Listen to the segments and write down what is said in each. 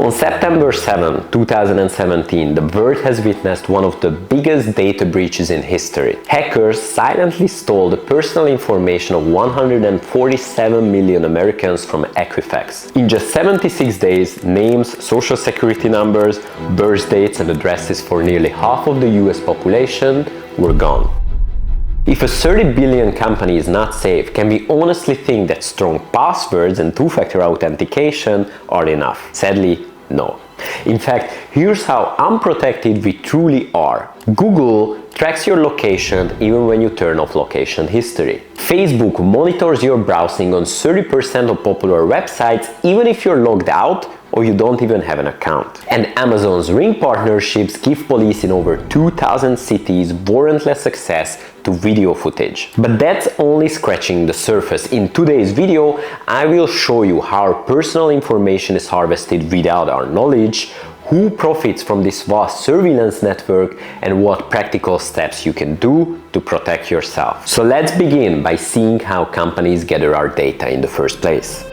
On September 7, 2017, the world has witnessed one of the biggest data breaches in history. Hackers silently stole the personal information of 147 million Americans from Equifax. In just 76 days, names, social security numbers, birth dates and addresses for nearly half of the US population were gone. If a 30 billion company is not safe, can we honestly think that strong passwords and two-factor authentication are enough? Sadly, no. In fact, here's how unprotected we truly are. Google tracks your location even when you turn off location history. Facebook monitors your browsing on 30% of popular websites even if you're logged out or you don't even have an account. And Amazon's Ring partnerships give police in over 2,000 cities warrantless access to video footage. But that's only scratching the surface. In today's video, I will show you how our personal information is harvested without our knowledge, who profits from this vast surveillance network, and what practical steps you can do to protect yourself. So let's begin by seeing how companies gather our data in the first place.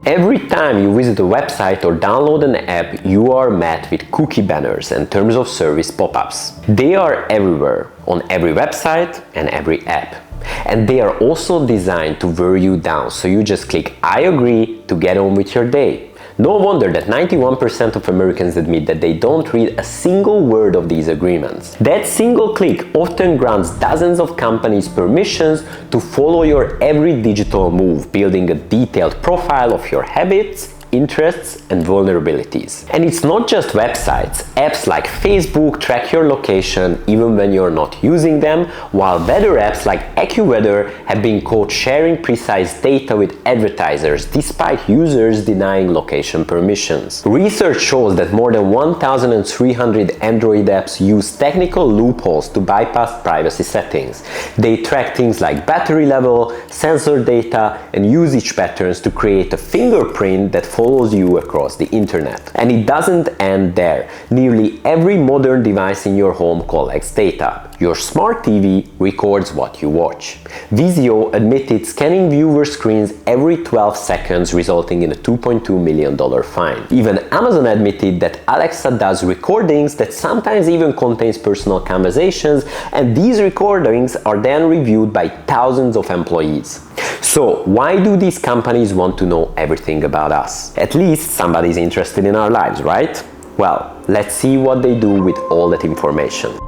Every time you visit a website or download an app, you are met with cookie banners and terms of service pop-ups. They are everywhere, on every website and every app. And they are also designed to wear you down, so you just click I agree to get on with your day. No wonder that 91% of Americans admit that they don't read a single word of these agreements. That single click often grants dozens of companies permissions to follow your every digital move, building a detailed profile of your habits, interests and vulnerabilities. And it's not just websites. Apps like Facebook track your location even when you're not using them, while weather apps like AccuWeather have been caught sharing precise data with advertisers despite users denying location permissions. Research shows that more than 1,300 Android apps use technical loopholes to bypass privacy settings. They track things like battery level, sensor data and usage patterns to create a fingerprint that follows you across the internet. And it doesn't end there. Nearly every modern device in your home collects data. Your smart TV records what you watch. Vizio admitted scanning viewer screens every 12 seconds, resulting in a $2.2 million fine. Even Amazon admitted that Alexa does recordings that sometimes even contains personal conversations, and these recordings are then reviewed by thousands of employees. So why do these companies want to know everything about us? At least somebody's interested in our lives, right? Well, let's see what they do with all that information.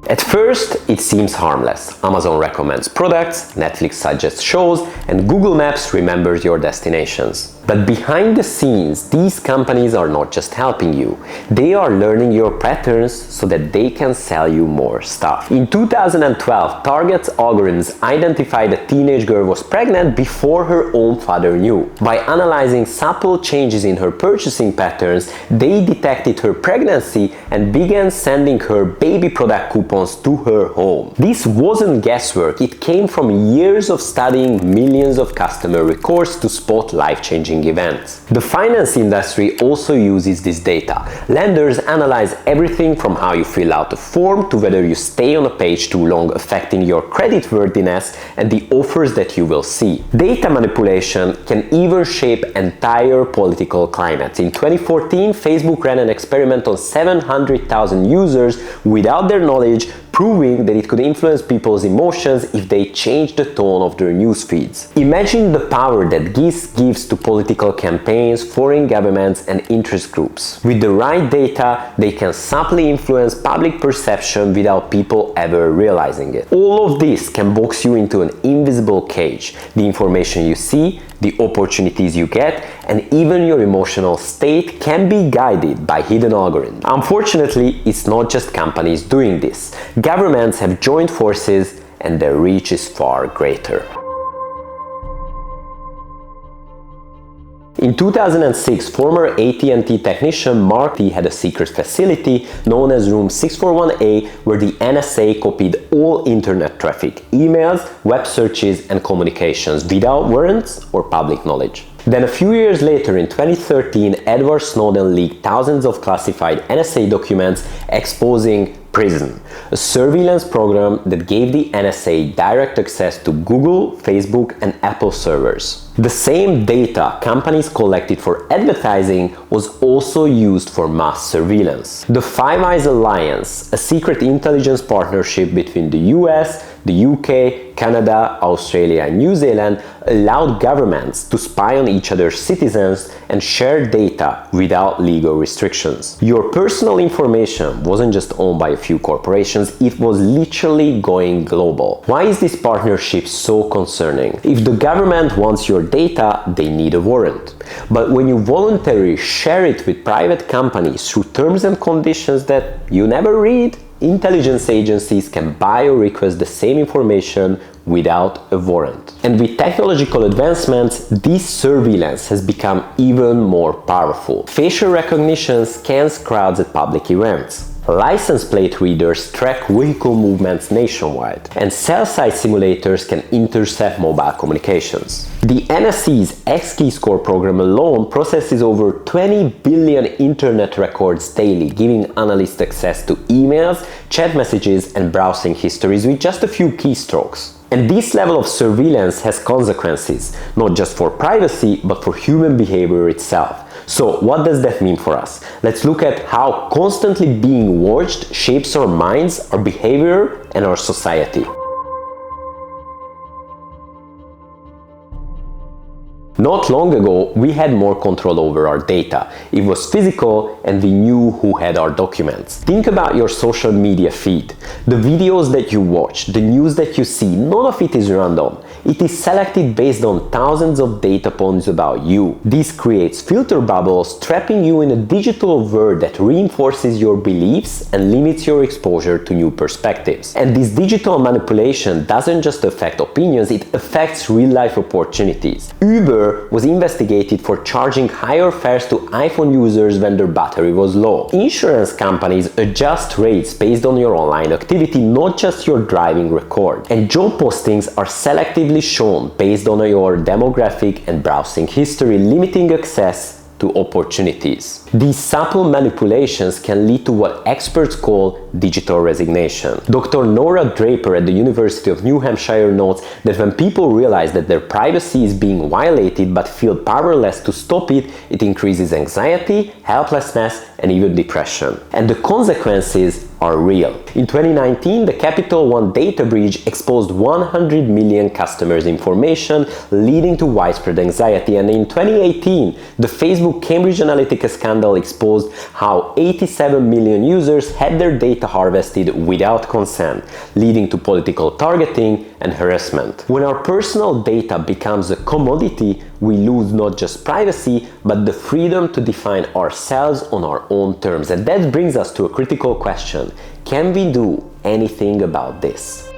At first, it seems harmless. Amazon recommends products, Netflix suggests shows, and Google Maps remembers your destinations. But behind the scenes, these companies are not just helping you. They are learning your patterns so that they can sell you more stuff. In 2012, Target's algorithms identified a teenage girl was pregnant before her own father knew. By analyzing subtle changes in her purchasing patterns, they detected her pregnancy and began sending her baby product coupons to her home. This wasn't guesswork, it came from years of studying millions of customer records to spot life-changing events. The finance industry also uses this data. Lenders analyze everything from how you fill out a form to whether you stay on a page too long, affecting your creditworthiness and the offers that you will see. Data manipulation can even shape entire political climates. In 2014, Facebook ran an experiment on 700,000 users without their knowledge, proving that it could influence people's emotions if they changed the tone of their news feeds. Imagine the power that this gives to political campaigns, foreign governments and interest groups. With the right data, they can subtly influence public perception without people ever realizing it. All of this can box you into an invisible cage. The information you see, the opportunities you get, and even your emotional state can be guided by hidden algorithms. Unfortunately, it's not just companies doing this. Governments have joined forces and their reach is far greater. In 2006, former AT&T technician Mark T had a secret facility known as Room 641A where the NSA copied all internet traffic, emails, web searches and communications without warrants or public knowledge. Then a few years later, in 2013, Edward Snowden leaked thousands of classified NSA documents exposing PRISM, a surveillance program that gave the NSA direct access to Google, Facebook, and Apple servers. The same data companies collected for advertising was also used for mass surveillance. The Five Eyes Alliance, a secret intelligence partnership between the US, the UK, Canada, Australia, and New Zealand, allowed governments to spy on each other's citizens and share data without legal restrictions. Your personal information wasn't just owned by a few corporations, it was literally going global. Why is this partnership so concerning? If the government wants your data, they need a warrant. But when you voluntarily share it with private companies through terms and conditions that you never read, intelligence agencies can buy or request the same information without a warrant. And with technological advancements, this surveillance has become even more powerful. Facial recognition scans crowds at public events. License plate readers track vehicle movements nationwide, and cell site simulators can intercept mobile communications. The NSA's X-Keyscore program alone processes over 20 billion internet records daily, giving analysts access to emails, chat messages, and browsing histories with just a few keystrokes. And this level of surveillance has consequences, not just for privacy, but for human behavior itself. So what does that mean for us? Let's look at how constantly being watched shapes our minds, our behavior, and our society. Not long ago, we had more control over our data. It was physical and we knew who had our documents. Think about your social media feed. The videos that you watch, the news that you see, none of it is random. It is selected based on thousands of data points about you. This creates filter bubbles, trapping you in a digital world that reinforces your beliefs and limits your exposure to new perspectives. And this digital manipulation doesn't just affect opinions, it affects real-life opportunities. Uber was investigated for charging higher fares to iPhone users when their battery was low. Insurance companies adjust rates based on your online activity, not just your driving record. And job postings are selectively shown based on your demographic and browsing history, limiting access to opportunities. These subtle manipulations can lead to what experts call digital resignation. Dr. Nora Draper at the University of New Hampshire notes that when people realize that their privacy is being violated but feel powerless to stop it, it increases anxiety, helplessness, and even depression. And the consequences are real. In 2019, the Capital One data breach exposed 100 million customers' information, leading to widespread anxiety. And in 2018, the Facebook Cambridge Analytica scandal exposed how 87 million users had their data harvested without consent, leading to political targeting and harassment. When our personal data becomes a commodity, we lose not just privacy, but the freedom to define ourselves on our own terms. And that brings us to a critical question. Can we do anything about this?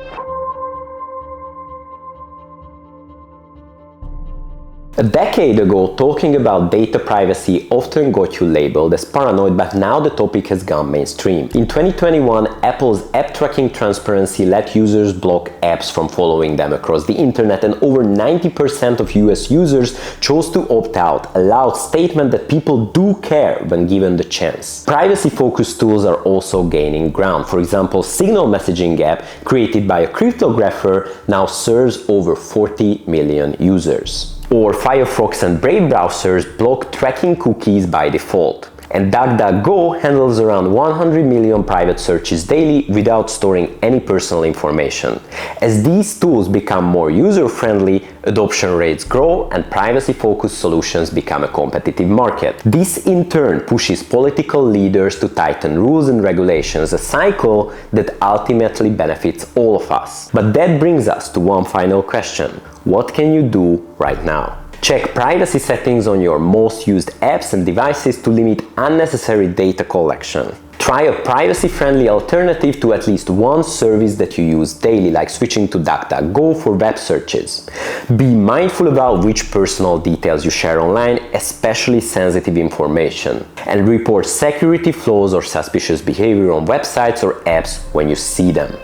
A decade ago, talking about data privacy often got you labeled as paranoid, but now the topic has gone mainstream. In 2021, Apple's app tracking transparency let users block apps from following them across the internet, and over 90% of US users chose to opt out, a loud statement that people do care when given the chance. Privacy-focused tools are also gaining ground. For example, Signal messaging app, created by a cryptographer, now serves over 40 million users. Or Firefox and Brave browsers block tracking cookies by default. And DuckDuckGo handles around 100 million private searches daily without storing any personal information. As these tools become more user-friendly, adoption rates grow and privacy-focused solutions become a competitive market. This in turn pushes political leaders to tighten rules and regulations, a cycle that ultimately benefits all of us. But that brings us to one final question. What can you do right now? Check privacy settings on your most used apps and devices to limit unnecessary data collection. Try a privacy-friendly alternative to at least one service that you use daily, like switching to DuckDuckGo for web searches. Be mindful about which personal details you share online, especially sensitive information. And report security flaws or suspicious behavior on websites or apps when you see them.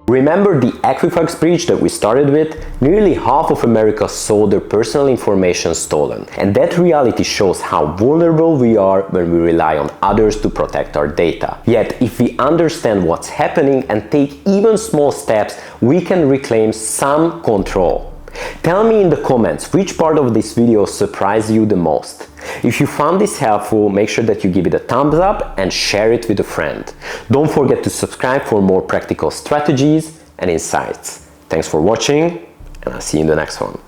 Remember the Equifax breach that we started with? Nearly half of America saw their personal information stolen. And that reality shows how vulnerable we are when we rely on others to protect our data. Yet, if we understand what's happening and take even small steps, we can reclaim some control. Tell me in the comments which part of this video surprised you the most. If you found this helpful, make sure that you give it a thumbs up and share it with a friend. Don't forget to subscribe for more practical strategies and insights. Thanks for watching, and I'll see you in the next one.